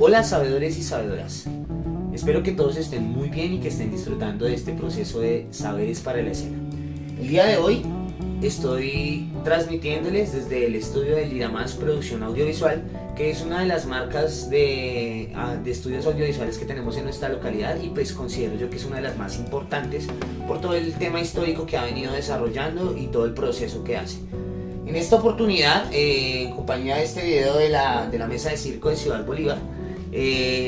Hola sabedores y sabedoras, espero que todos estén muy bien y que estén disfrutando de este proceso de saberes para la escena. El día de hoy estoy transmitiéndoles desde el estudio de Liramás Producción Audiovisual, que es una de las marcas de estudios audiovisuales que tenemos en nuestra localidad y pues considero yo que es una de las más importantes por todo el tema histórico que ha venido desarrollando y todo el proceso que hace. En esta oportunidad, en compañía de este video de la mesa de circo de Ciudad Bolívar,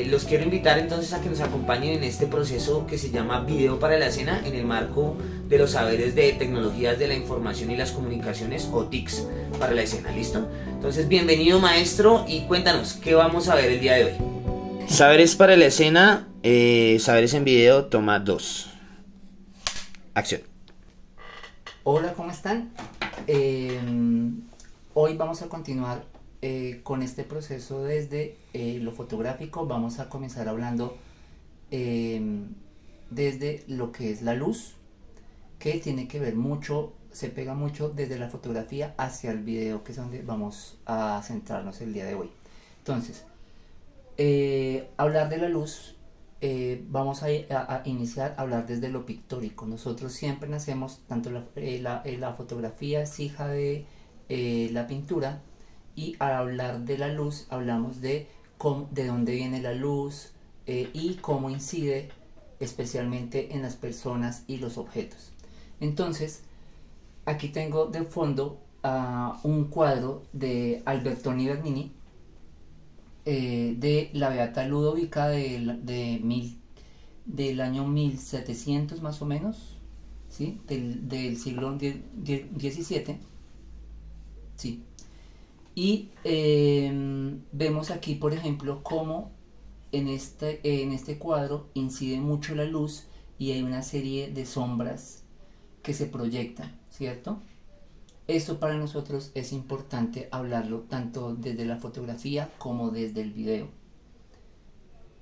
los quiero invitar entonces a que nos acompañen en este proceso que se llama Video para la Escena en el marco de los saberes de tecnologías de la información y las comunicaciones o TICs para la escena, ¿listo? Entonces bienvenido maestro y cuéntanos, ¿qué vamos a ver el día de hoy? Saberes para la escena, saberes en video, toma 2. Acción. Hola, ¿cómo están? Hoy vamos a continuar con este proceso desde lo fotográfico. Vamos a comenzar hablando desde lo que es la luz, que tiene que ver mucho, se pega mucho desde la fotografía hacia el video, que es donde vamos a centrarnos el día de hoy. Entonces, hablar de la luz, vamos a iniciar a hablar desde lo pictórico. Nosotros siempre nacemos, tanto la fotografía es hija de la pintura, y al hablar de la luz hablamos de dónde viene la luz y cómo incide especialmente en las personas y los objetos. Entonces, aquí tengo de fondo un cuadro de Albertoni Bernini, de la Beata Ludovica del año 1700 más o menos, ¿sí? del siglo XVII, ¿sí? Y vemos aquí, por ejemplo, cómo en este cuadro incide mucho la luz y hay una serie de sombras que se proyectan, ¿cierto? Esto para nosotros es importante hablarlo tanto desde la fotografía como desde el video.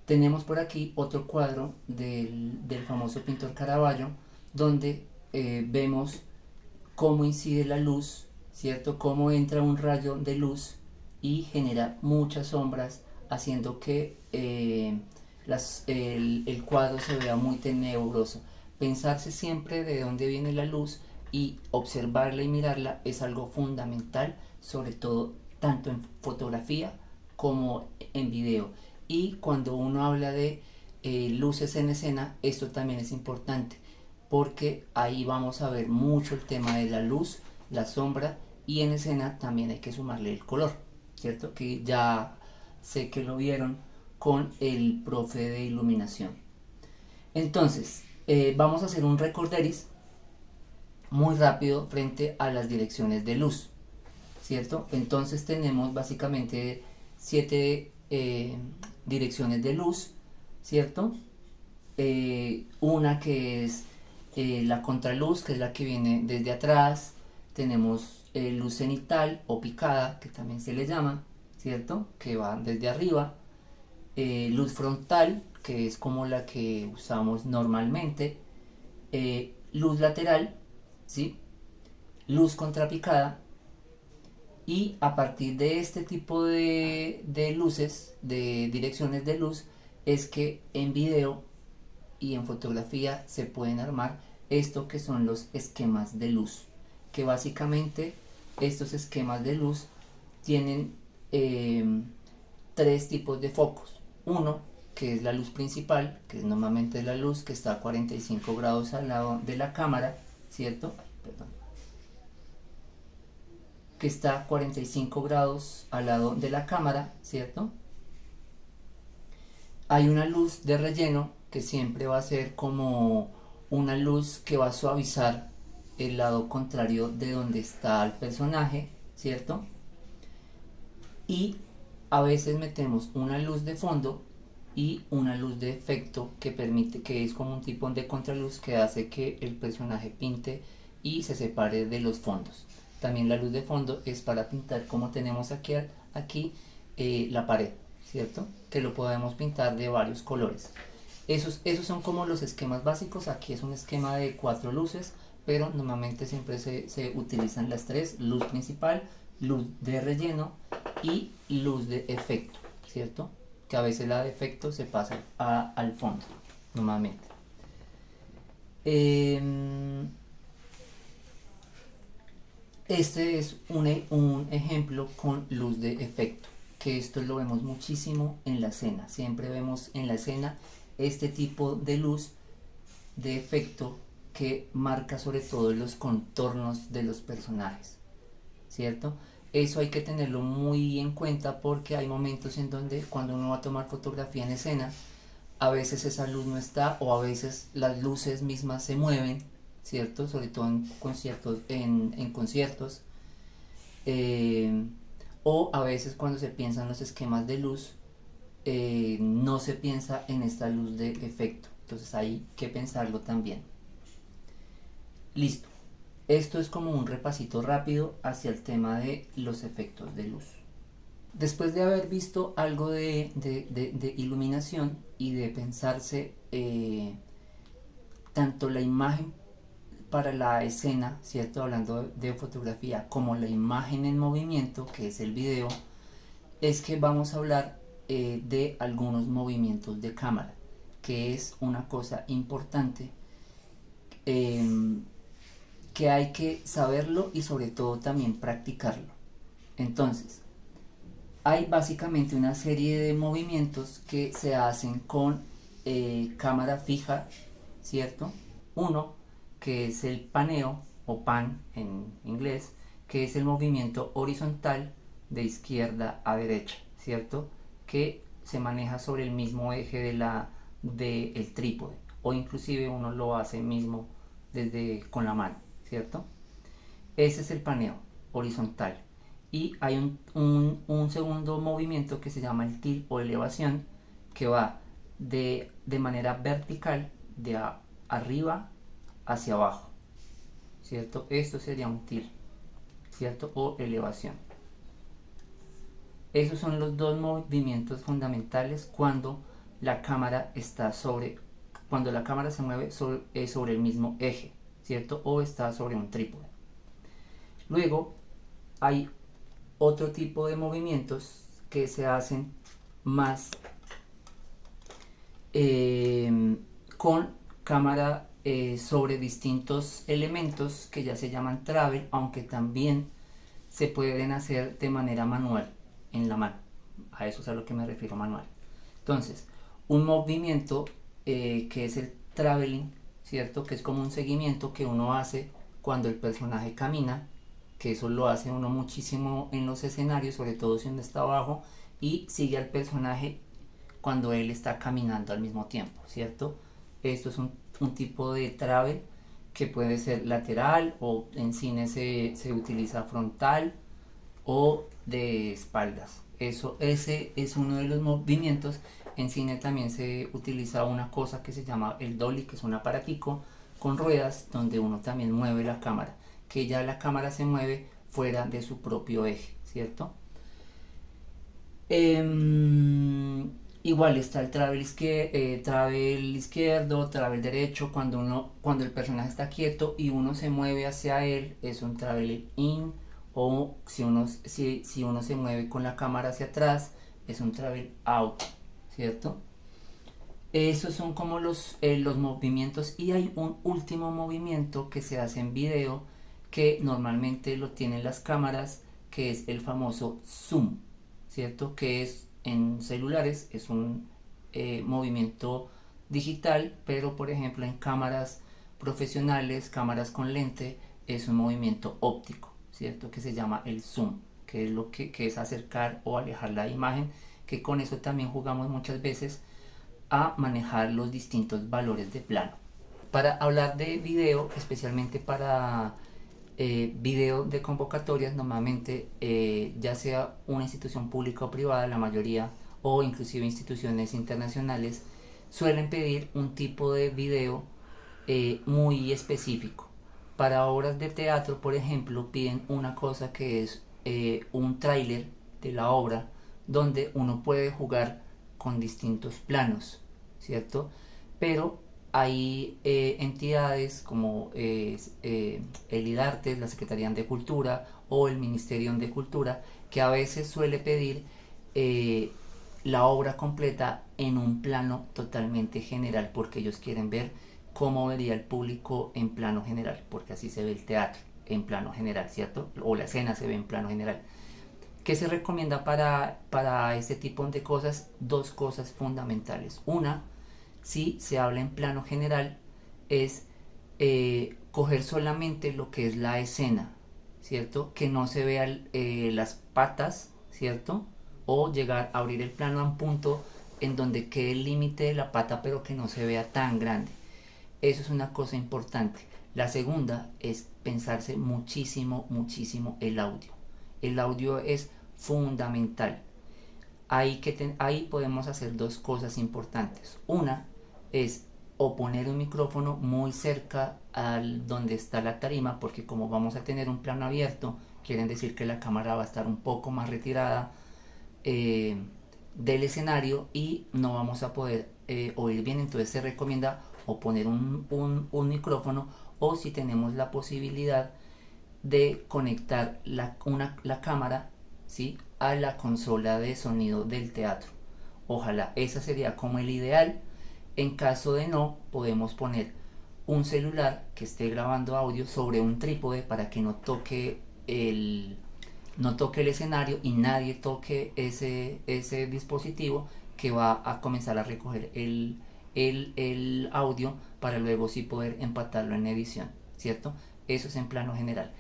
Tenemos por aquí otro cuadro del famoso pintor Caravaggio, donde vemos cómo incide la luz, ¿cierto? Cómo entra un rayo de luz y genera muchas sombras, haciendo que el cuadro se vea muy tenebroso. Pensarse siempre de dónde viene la luz y observarla y mirarla es algo fundamental, sobre todo tanto en fotografía como en video. Y cuando uno habla de luces en escena, esto también es importante, porque ahí vamos a ver mucho el tema de la luz, la sombra, y en escena también hay que sumarle el color, ¿cierto? Que ya sé que lo vieron con el profe de iluminación. Entonces, vamos a hacer un recorderis muy rápido frente a las direcciones de luz, ¿cierto? Entonces tenemos básicamente 7 direcciones de luz, ¿cierto? Una que es la contraluz, que es la que viene desde atrás. Tenemos luz cenital o picada, que también se le llama, ¿cierto? Que va desde arriba. Luz frontal, que es como la que usamos normalmente. Luz lateral, ¿sí? Luz contrapicada. Y a partir de este tipo de luces, de direcciones de luz, es que en video y en fotografía se pueden armar esto que son los esquemas de luz, que básicamente estos esquemas de luz tienen 3 tipos de focos. Uno, que es la luz principal, que es normalmente la luz que está a 45 grados al lado de la cámara, ¿cierto? Perdón. Que está a 45 grados al lado de la cámara, ¿cierto? Hay una luz de relleno que siempre va a ser como una luz que va a suavizar el lado contrario de donde está el personaje, ¿cierto? Y a veces metemos una luz de fondo y una luz de efecto que permite, que es como un tipo de contraluz que hace que el personaje pinte y se separe de los fondos. También la luz de fondo es para pintar, como tenemos aquí la pared, ¿cierto? Que lo podemos pintar de varios colores. Esos son como los esquemas básicos. Aquí es un esquema de 4 luces, pero normalmente siempre se utilizan las 3: luz principal, luz de relleno y luz de efecto, ¿cierto? que a veces la de efecto se pasa al fondo, normalmente. Este es un ejemplo con luz de efecto, que esto lo vemos muchísimo en la escena. Siempre vemos en la escena este tipo de luz de efecto que marca sobre todo los contornos de los personajes, ¿cierto? Eso hay que tenerlo muy en cuenta porque hay momentos en donde cuando uno va a tomar fotografía en escena, a veces esa luz no está o a veces las luces mismas se mueven, ¿cierto? Sobre todo en conciertos. O a veces cuando se piensan los esquemas de luz, no se piensa en esta luz de efecto. Entonces hay que pensarlo también. Listo. Esto es como un repasito rápido hacia el tema de los efectos de luz. Después de haber visto algo de iluminación y de pensarse tanto la imagen para la escena, ¿cierto? Hablando de fotografía, como la imagen en movimiento, que es el video, es que vamos a hablar de algunos movimientos de cámara, que es una cosa importante que hay que saberlo y sobre todo también practicarlo. Entonces, hay básicamente una serie de movimientos que se hacen con cámara fija, ¿cierto? Uno, que es el paneo, o pan en inglés, que es el movimiento horizontal de izquierda a derecha, ¿cierto? Que se maneja sobre el mismo eje del trípode, o inclusive uno lo hace mismo con la mano, ¿cierto? Ese es el paneo horizontal. Y hay un segundo movimiento que se llama el tilt o elevación, que va de manera vertical de arriba hacia abajo, ¿cierto? Esto sería un tilt, ¿cierto? O elevación. Esos son los dos movimientos fundamentales cuando la cámara se mueve sobre el mismo eje, ¿cierto? O está sobre un trípode. Luego hay otro tipo de movimientos que se hacen más con cámara sobre distintos elementos que ya se llaman travel, aunque también se pueden hacer de manera manual en la mano. A eso es a lo que me refiero, manual. Entonces, un movimiento que es el traveling, ¿cierto? Que es como un seguimiento que uno hace cuando el personaje camina, que eso lo hace uno muchísimo en los escenarios, sobre todo si uno está abajo y sigue al personaje cuando él está caminando al mismo tiempo, ¿cierto? Esto es un tipo de travel que puede ser lateral, o en cine se utiliza frontal o de espaldas. Ese es uno de los movimientos. En cine también se utiliza una cosa que se llama el dolly, que es un aparatico con ruedas donde uno también mueve la cámara, que ya la cámara se mueve fuera de su propio eje, ¿cierto? Igual está el travel izquierdo, travel derecho. Cuando el personaje está quieto y uno se mueve hacia él, es un travel in. O si uno se mueve con la cámara hacia atrás, es un travel out, ¿cierto? Esos son como los movimientos. Y hay un último movimiento que se hace en video, que normalmente lo tienen las cámaras, que es el famoso zoom, ¿cierto? Que es en celulares, es un movimiento digital, pero por ejemplo en cámaras profesionales, cámaras con lente, es un movimiento óptico, ¿cierto? Que se llama el zoom, que es lo que es acercar o alejar la imagen, que con eso también jugamos muchas veces a manejar los distintos valores de plano. Para hablar de video, especialmente para video de convocatorias, normalmente ya sea una institución pública o privada, la mayoría, o inclusive instituciones internacionales, suelen pedir un tipo de video muy específico. Para obras de teatro, por ejemplo, piden una cosa que es un tráiler de la obra, donde uno puede jugar con distintos planos, ¿cierto? Pero hay entidades como el IDARTES, la Secretaría de Cultura o el Ministerio de Cultura, que a veces suele pedir la obra completa en un plano totalmente general, porque ellos quieren ver cómo vería el público en plano general, porque así se ve el teatro en plano general, ¿cierto? O la escena se ve en plano general. ¿Qué se recomienda para este tipo de cosas? Dos cosas fundamentales. Una, si se habla en plano general, es coger solamente lo que es la escena, ¿cierto? Que no se vean las patas, ¿cierto? O llegar a abrir el plano a un punto en donde quede el límite de la pata, pero que no se vea tan grande. Eso es una cosa importante. La segunda es pensarse muchísimo, muchísimo el audio. El audio es fundamental. Ahí podemos hacer dos cosas importantes. Una es o poner un micrófono muy cerca al donde está la tarima, porque como vamos a tener un plano abierto, quieren decir que la cámara va a estar un poco más retirada del escenario y no vamos a poder oír bien. Entonces se recomienda o poner un micrófono, o si tenemos la posibilidad de conectar la cámara, ¿sí?, a la consola de sonido del teatro. Ojalá, esa sería como el ideal. En caso de no, podemos poner un celular que esté grabando audio sobre un trípode para que no toque el escenario y nadie toque ese dispositivo, que va a comenzar a recoger el audio para luego sí poder empatarlo en edición, ¿cierto? Eso es en plano general.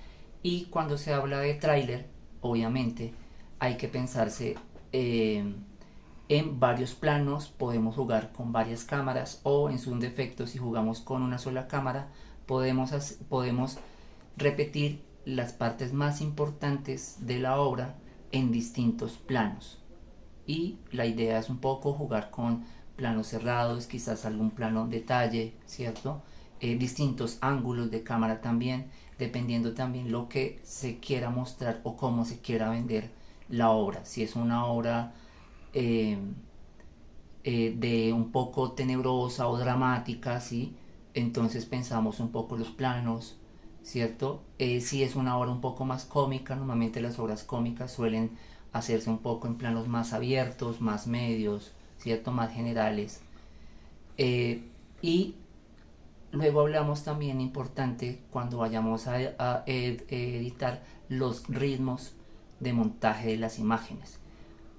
Y cuando se habla de tráiler, obviamente hay que pensarse en varios planos. Podemos jugar con varias cámaras, o en su defecto, si jugamos con una sola cámara, podemos repetir las partes más importantes de la obra en distintos planos. Y la idea es un poco jugar con planos cerrados, quizás algún plano detalle, ¿cierto? Distintos ángulos de cámara también, dependiendo también lo que se quiera mostrar o cómo se quiera vender la obra. Si es una obra de un poco tenebrosa o dramática, ¿sí?, entonces pensamos un poco los planos, ¿cierto? Si es una obra un poco más cómica, normalmente las obras cómicas suelen hacerse un poco en planos más abiertos, más medios, ¿cierto?, más generales. Y luego hablamos también, importante, cuando vayamos a editar, los ritmos de montaje de las imágenes.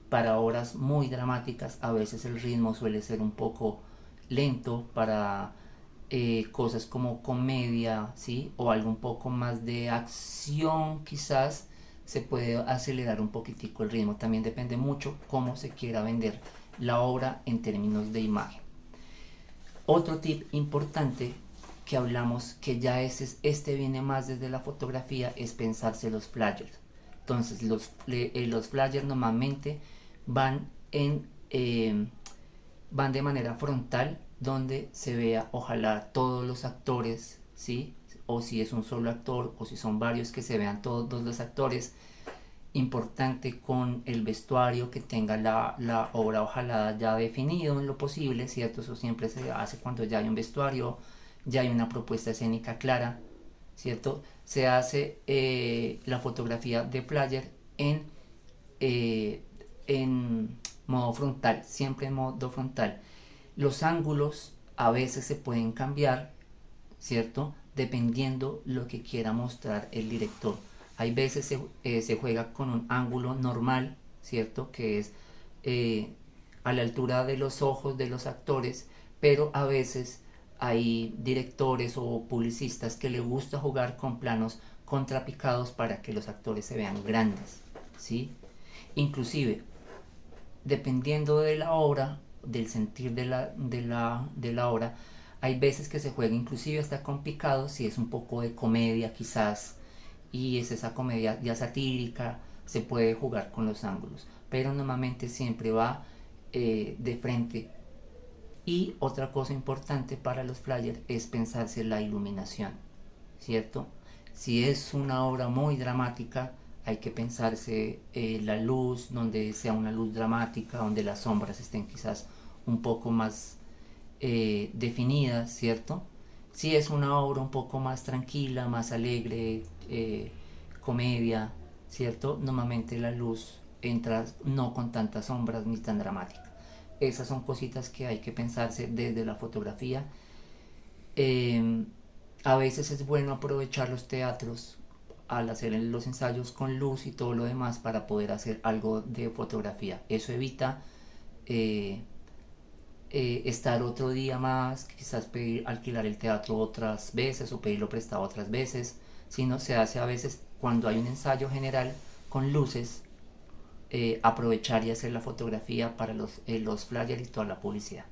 Para obras muy dramáticas a veces el ritmo suele ser un poco lento. Para cosas como comedia, ¿sí?, o algo un poco más de acción, quizás se puede acelerar un poquitico el ritmo. También depende mucho cómo se quiera vender la obra en términos de imagen. Otro tip importante que hablamos, que ya este viene más desde la fotografía, es pensarse los flyers. Entonces los flyers normalmente van de manera frontal, donde se vea ojalá todos los actores, ¿sí?, o si es un solo actor o si son varios, que se vean todos los actores. Importante con el vestuario, que tenga la obra ojalá ya definido en lo posible, ¿cierto? Eso siempre se hace cuando ya hay un vestuario, ya hay una propuesta escénica clara, ¿cierto? Se hace la fotografía de flyer en modo frontal, siempre en modo frontal. Los ángulos a veces se pueden cambiar, ¿cierto?, dependiendo lo que quiera mostrar el director. Hay veces se juega con un ángulo normal, ¿cierto?, que es a la altura de los ojos de los actores, pero a veces hay directores o publicistas que les gusta jugar con planos contrapicados para que los actores se vean grandes, ¿sí? Inclusive, dependiendo de la obra, del sentir de la obra, hay veces que se juega inclusive hasta con picados, si es un poco de comedia quizás, y es esa comedia ya satírica, se puede jugar con los ángulos, pero normalmente siempre va de frente. Y otra cosa importante para los flyers es pensarse la iluminación, ¿cierto? Si es una obra muy dramática, hay que pensarse la luz, donde sea una luz dramática, donde las sombras estén quizás un poco más definidas, ¿cierto? Si es una obra un poco más tranquila, más alegre, comedia, ¿cierto?, normalmente la luz entras no con tantas sombras ni tan dramática. Esas son cositas que hay que pensarse desde la fotografía. Eh, a veces es bueno aprovechar los teatros al hacer los ensayos con luz y todo lo demás para poder hacer algo de fotografía. Eso evita eh, estar otro día más, quizás pedir alquilar el teatro otras veces o pedirlo prestado otras veces, sino se hace a veces cuando hay un ensayo general con luces, aprovechar y hacer la fotografía para los flyers y toda la publicidad.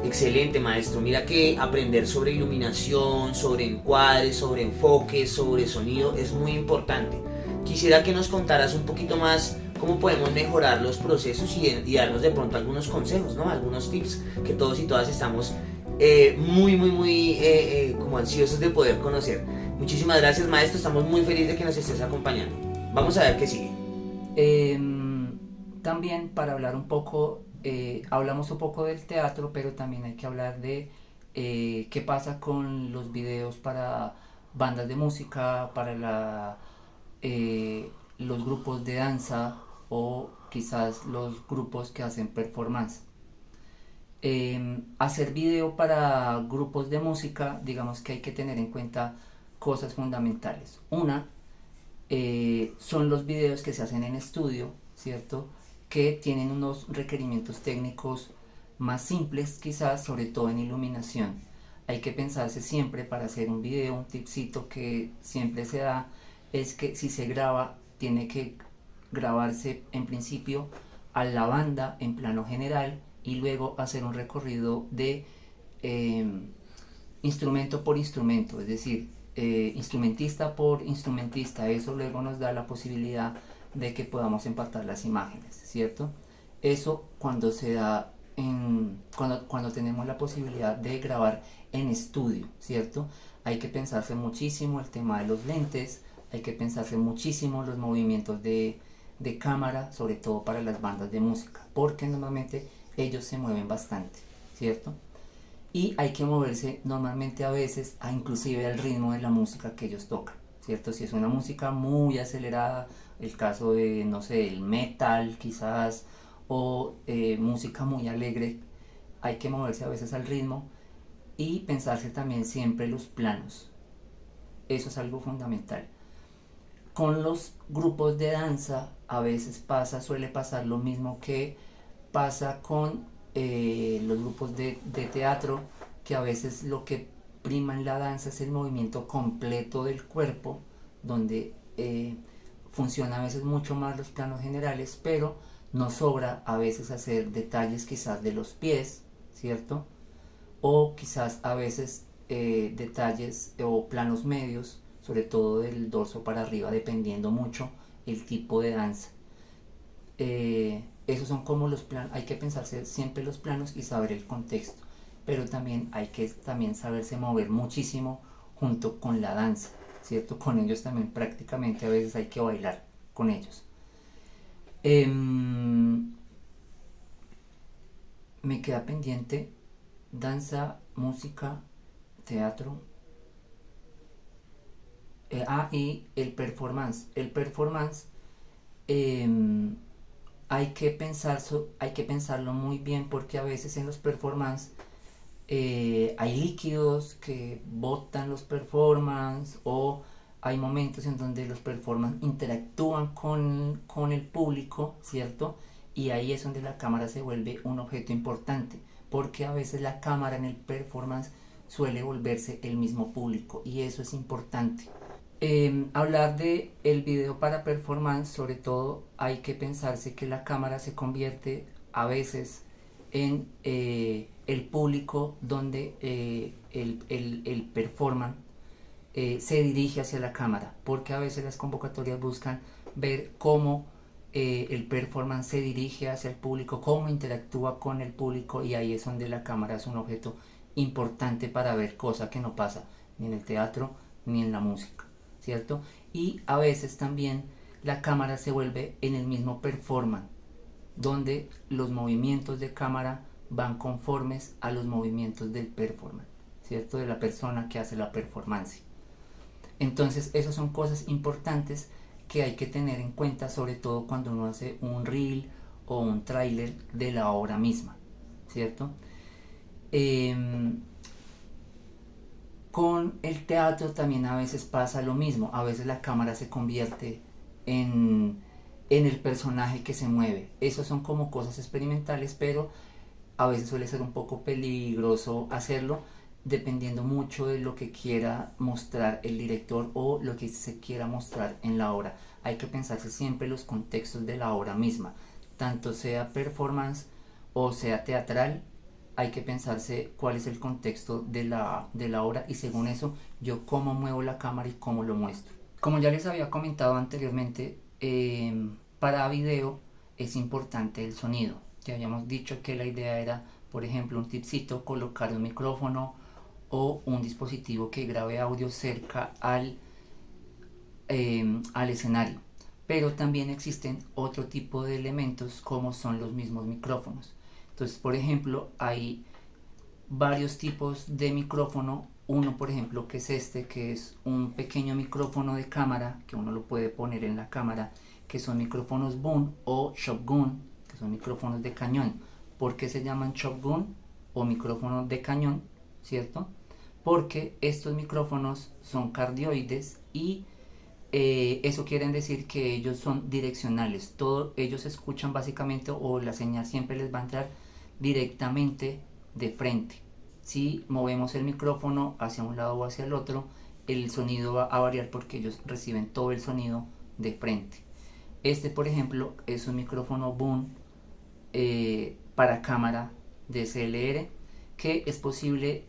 Excelente, maestro. Mira que aprender sobre iluminación, sobre encuadres, sobre enfoques, sobre sonido es muy importante. Quisiera que nos contaras un poquito más cómo podemos mejorar los procesos y darnos de pronto algunos consejos, ¿no? Algunos tips que todos y todas estamos muy como ansiosos de poder conocer. Muchísimas gracias, maestro. Estamos muy felices de que nos estés acompañando. Vamos a ver qué sigue. También para hablar un poco, hablamos un poco del teatro, pero también hay que hablar de qué pasa con los videos para bandas de música, para los grupos de danza o quizás los grupos que hacen performance. Hacer video para grupos de música, digamos que hay que tener en cuenta cosas fundamentales. Una, son los videos que se hacen en estudio, ¿cierto? Que tienen unos requerimientos técnicos más simples, quizás, sobre todo en iluminación. Hay que pensarse siempre para hacer un video, un tipcito que siempre se da, es que si se graba, tiene que grabarse en principio a la banda en plano general y luego hacer un recorrido de instrumento por instrumento, es decir, instrumentista por instrumentista. Eso luego nos da la posibilidad de que podamos empatar las imágenes, ¿cierto? Eso cuando se da cuando tenemos la posibilidad de grabar en estudio, ¿cierto? Hay que pensarse muchísimo el tema de los lentes, hay que pensarse muchísimo los movimientos de cámara, sobre todo para las bandas de música, porque normalmente ellos se mueven bastante, ¿cierto? Y hay que moverse normalmente a veces inclusive al ritmo de la música que ellos tocan, ¿cierto? Si es una música muy acelerada, el caso de, no sé, el metal quizás, o música muy alegre, hay que moverse a veces al ritmo y pensarse también siempre los planos. Eso es algo fundamental. Con los grupos de danza a veces suele pasar lo mismo que pasa con los grupos de teatro, que a veces lo que prima en la danza es el movimiento completo del cuerpo, donde funciona a veces mucho más los planos generales, pero nos sobra a veces hacer detalles quizás de los pies, ¿cierto? O quizás a veces detalles o planos medios, sobre todo del dorso para arriba, dependiendo mucho el tipo de danza. Esos son como los planos. Hay que pensarse siempre los planos y saber el contexto, pero también hay que saberse mover muchísimo junto con la danza, ¿cierto? Con ellos también prácticamente a veces hay que bailar con ellos. Me queda pendiente danza, música, teatro. Y el performance. El performance hay que pensarlo muy bien, porque a veces en los performance hay líquidos que botan los performance, o hay momentos en donde los performance interactúan con el público, ¿cierto? Y ahí es donde la cámara se vuelve un objeto importante, porque a veces la cámara en el performance suele volverse el mismo público, y eso es importante. Hablar de el video para performance, sobre todo hay que pensarse que la cámara se convierte a veces en el público donde el performance se dirige hacia la cámara, porque a veces las convocatorias buscan ver cómo el performance se dirige hacia el público, cómo interactúa con el público, y ahí es donde la cámara es un objeto importante para ver, cosa que no pasa ni en el teatro ni en la música, ¿cierto? Y a veces también la cámara se vuelve en el mismo performance, donde los movimientos de cámara van conformes a los movimientos del performance, ¿cierto? De la persona que hace la performance. Entonces esas son cosas importantes que hay que tener en cuenta, sobre todo cuando uno hace un reel o un tráiler de la obra misma, ¿cierto? Con el teatro también a veces pasa lo mismo, a veces la cámara se convierte en el personaje que se mueve. Esos son como cosas experimentales, pero a veces suele ser un poco peligroso hacerlo, dependiendo mucho de lo que quiera mostrar el director o lo que se quiera mostrar en la obra. Hay que pensarse siempre los contextos de la obra misma, tanto sea performance o sea teatral. Hay que pensarse cuál es el contexto de la obra, y según eso yo cómo muevo la cámara y cómo lo muestro. Como ya les había comentado anteriormente, para video es importante el sonido. Ya habíamos dicho que la idea era, por ejemplo, un tipcito, colocar un micrófono o un dispositivo que grabe audio cerca al escenario. Pero también existen otro tipo de elementos como son los mismos micrófonos. Entonces, por ejemplo, hay varios tipos de micrófono. Uno, por ejemplo, que es este, que es un pequeño micrófono de cámara, que uno lo puede poner en la cámara, que son micrófonos boom o shotgun, que son micrófonos de cañón. ¿Por qué se llaman shotgun o micrófonos de cañón? ¿Cierto? Porque estos micrófonos son cardioides y eso quiere decir que ellos son direccionales. Ellos escuchan básicamente, o la señal siempre les va a entrar directamente de frente. Si movemos el micrófono hacia un lado o hacia el otro, el sonido va a variar porque ellos reciben todo el sonido de frente. Este, por ejemplo, es un micrófono boom para cámara DSLR, que es posible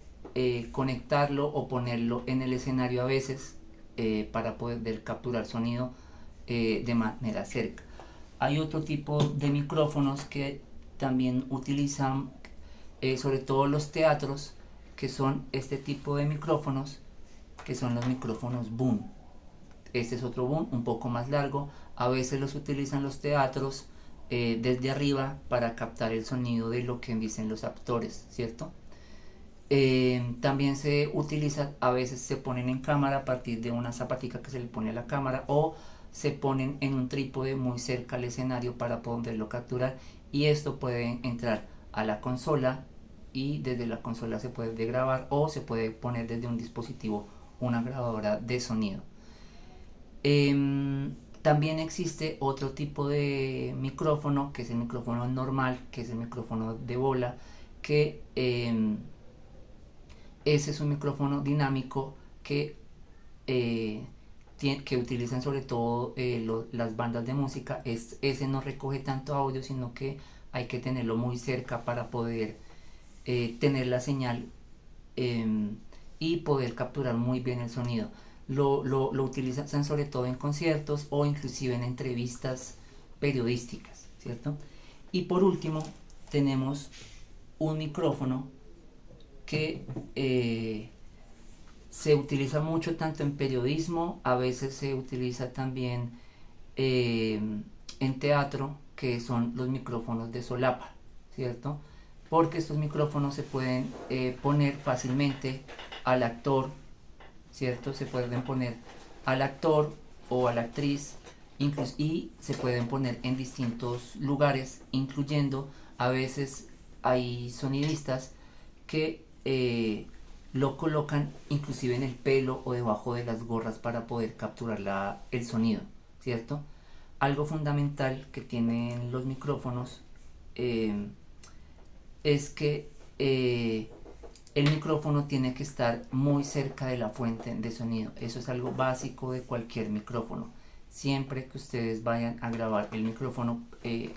conectarlo o ponerlo en el escenario a veces para poder capturar sonido de manera cerca. Hay otro tipo de micrófonos que también utilizan sobre todo los teatros, que son este tipo de micrófonos, que son los micrófonos boom. Este es otro boom un poco más largo. A veces los utilizan los teatros desde arriba para captar el sonido de lo que dicen los actores, ¿cierto? También se utiliza, a veces se ponen en cámara a partir de una zapatica que se le pone a la cámara, o se ponen en un trípode muy cerca al escenario para poderlo capturar, y esto puede entrar a la consola y desde la consola se puede grabar, o se puede poner desde un dispositivo una grabadora de sonido. También existe otro tipo de micrófono, que es el micrófono normal, que es el micrófono de bola, que ese es un micrófono dinámico que utilizan sobre todo las bandas de música. Ese no recoge tanto audio, sino que hay que tenerlo muy cerca para poder tener la señal y poder capturar muy bien el sonido. Lo utilizan sobre todo en conciertos o inclusive en entrevistas periodísticas, ¿cierto? Y por último tenemos un micrófono que se utiliza mucho tanto en periodismo, a veces se utiliza también en teatro, que son los micrófonos de solapa, ¿cierto? Porque estos micrófonos se pueden poner fácilmente al actor, ¿cierto? Se pueden poner al actor o a la actriz, y se pueden poner en distintos lugares, incluyendo a veces hay sonidistas que lo colocan inclusive en el pelo o debajo de las gorras para poder capturar el sonido, ¿cierto? Algo fundamental que tienen los micrófonos es que el micrófono tiene que estar muy cerca de la fuente de sonido. Eso es algo básico de cualquier micrófono. Siempre que ustedes vayan a grabar el micrófono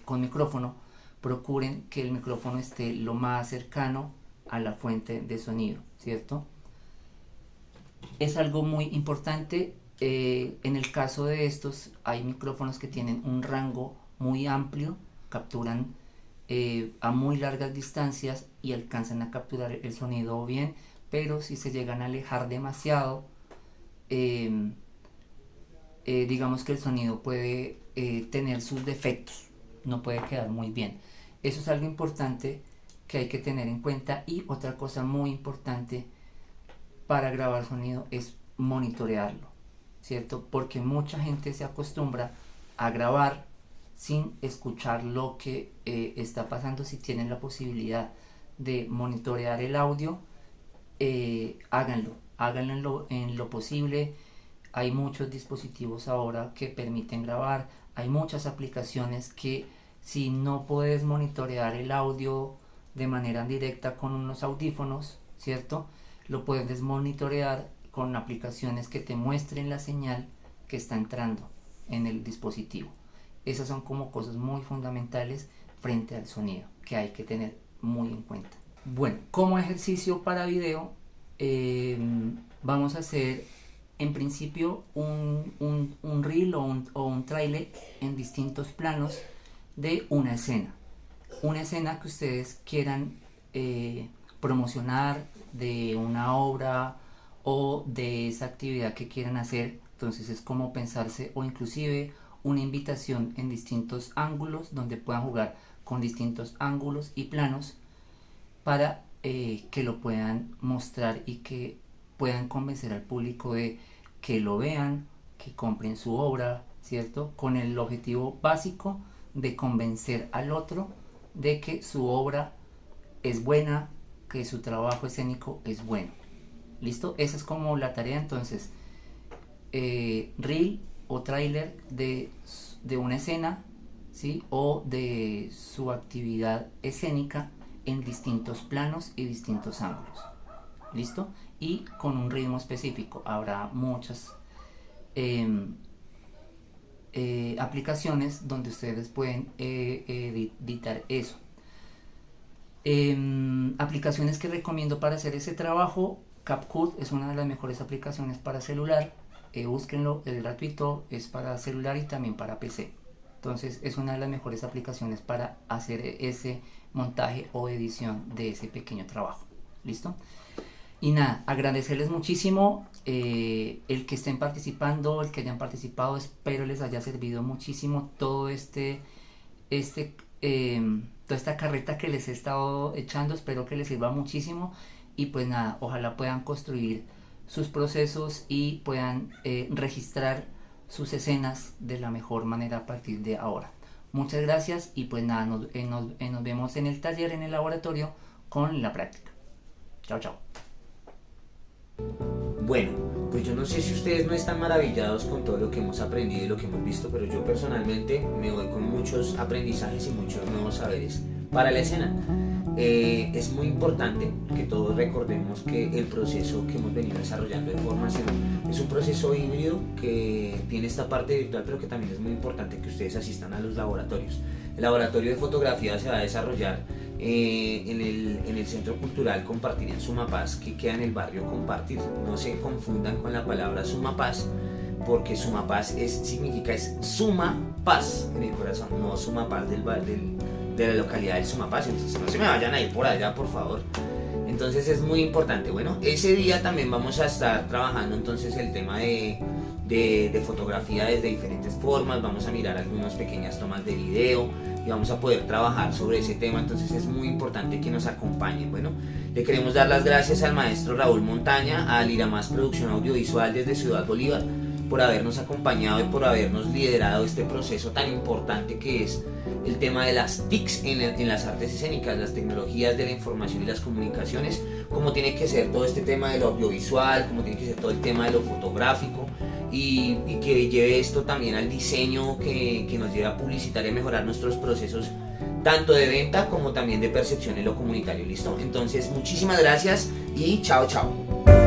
con micrófono, procuren que el micrófono esté lo más cercano a la fuente de sonido, ¿cierto? Es algo muy importante. En el caso de estos, hay micrófonos que tienen un rango muy amplio, capturan a muy largas distancias y alcanzan a capturar el sonido bien, pero si se llegan a alejar demasiado, digamos que el sonido puede tener sus defectos, no puede quedar muy bien. Eso es algo importante que hay que tener en cuenta. Y otra cosa muy importante para grabar sonido es monitorearlo, ¿cierto? Porque mucha gente se acostumbra a grabar sin escuchar lo que está pasando. Si tienen la posibilidad de monitorear el audio, háganlo en lo posible. Hay muchos dispositivos ahora que permiten grabar, hay muchas aplicaciones que, si no puedes monitorear el audio de manera directa con unos audífonos, ¿cierto?, lo puedes monitorear con aplicaciones que te muestren la señal que está entrando en el dispositivo. Esas son como cosas muy fundamentales frente al sonido que hay que tener muy en cuenta. Bueno, como ejercicio para video, vamos a hacer en principio un reel o un trailer en distintos planos de una escena que ustedes quieran promocionar, de una obra o de esa actividad que quieran hacer. Entonces es como pensarse, o inclusive una invitación en distintos ángulos, donde puedan jugar con distintos ángulos y planos para que lo puedan mostrar y que puedan convencer al público de que lo vean, que compren su obra, ¿cierto? Con el objetivo básico de convencer al otro de que su obra es buena, que su trabajo escénico es bueno. ¿Listo? Esa es como la tarea. Entonces, reel o trailer de una escena, ¿sí?, o de su actividad escénica en distintos planos y distintos ángulos. ¿Listo? Y con un ritmo específico. Habrá muchas aplicaciones donde ustedes pueden editar eso. Aplicaciones que recomiendo para hacer ese trabajo: CapCut es una de las mejores aplicaciones para celular. Búsquenlo, es gratuito, es para celular y también para PC. Entonces es una de las mejores aplicaciones para hacer ese montaje o edición de ese pequeño trabajo. ¿Listo? Y nada, agradecerles muchísimo el que estén participando, el que hayan participado. Espero les haya servido muchísimo todo toda esta carreta que les he estado echando. Espero que les sirva muchísimo. Y pues nada, ojalá puedan construir sus procesos y puedan registrar sus escenas de la mejor manera a partir de ahora. Muchas gracias y pues nada, nos vemos en el taller, en el laboratorio, con la práctica. Chao, chao. Bueno, pues yo no sé si ustedes no están maravillados con todo lo que hemos aprendido y lo que hemos visto, pero yo personalmente me voy con muchos aprendizajes y muchos nuevos saberes para la escena. Es muy importante que todos recordemos que el proceso que hemos venido desarrollando de formación es un proceso híbrido que tiene esta parte virtual, pero que también es muy importante que ustedes asistan a los laboratorios. El laboratorio de fotografía se va a desarrollar en el Centro Cultural Compartir en Sumapaz, que queda en el barrio Compartir. No se confundan con la palabra Sumapaz, porque Sumapaz significa suma paz en el corazón, no Sumapaz de la localidad del Sumapaz. Entonces no se me vayan a ir por allá, por favor. Entonces es muy importante. Bueno, ese día también vamos a estar trabajando entonces el tema de fotografía desde diferentes formas. Vamos a mirar algunas pequeñas tomas de video y vamos a poder trabajar sobre ese tema. Entonces es muy importante que nos acompañen. Bueno, le queremos dar las gracias al maestro Raúl Montaña, a Liramás Producción Audiovisual desde Ciudad Bolívar, por habernos acompañado y por habernos liderado este proceso tan importante que es el tema de las TICs en las artes escénicas, las tecnologías de la información y las comunicaciones, cómo tiene que ser todo este tema de lo audiovisual, cómo tiene que ser todo el tema de lo fotográfico, y que lleve esto también al diseño que nos lleve a publicitar y a mejorar nuestros procesos tanto de venta como también de percepción en lo comunitario. ¿Listo? Entonces muchísimas gracias y chao, chao.